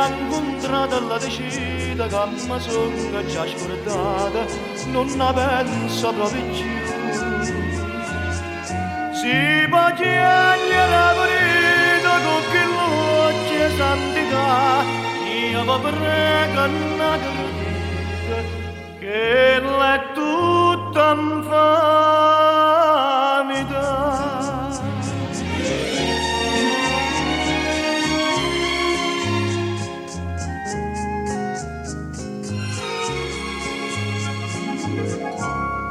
incontrata alla decida che mi sono già scordata, non ne penso proprio più. Si può chiedere pulita con che luce santità, io vi prego una gradita, che l'è tutta infamità.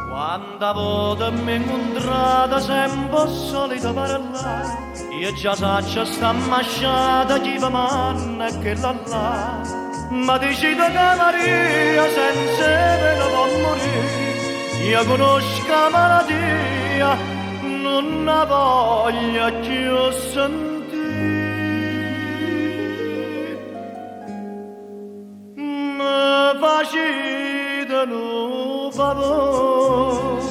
Quando volta mi incontrata sempre solita parlare, io già saccio sta masciata chi va manna e che la là. Ma decida che Maria senza me ne può morire, io conosco la malattia, non la voglio più sentire. Mi facete un favore,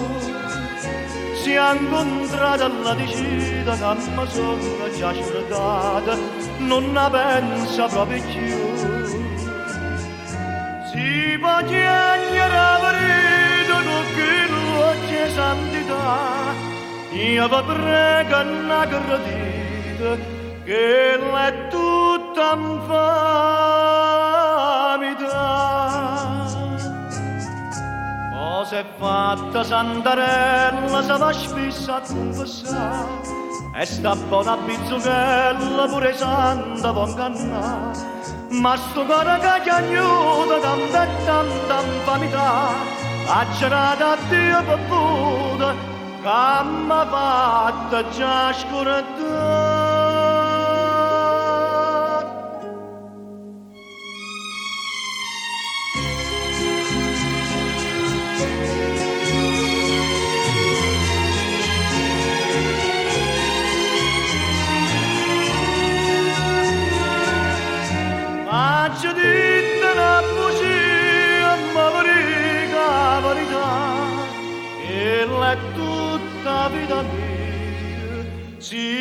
si è incontrata alla decida che mi sono già scordata, non la penso proprio più. Si può chiedere verità con che luce santità, io vi prego una gradita, che l'è tutta infamità. Cosa è fatta Santarella, se va spesso a confessare, e sta buona bizzuchella pure santa può ingannare. Ma sto cuore che chiagnuta tanta e tanta infamità, ha girato a Dio bevuta, che m'ha fatta già scordare. Faccio dite una bugia, ma verica la verità, e l'è tutta vita mia, sì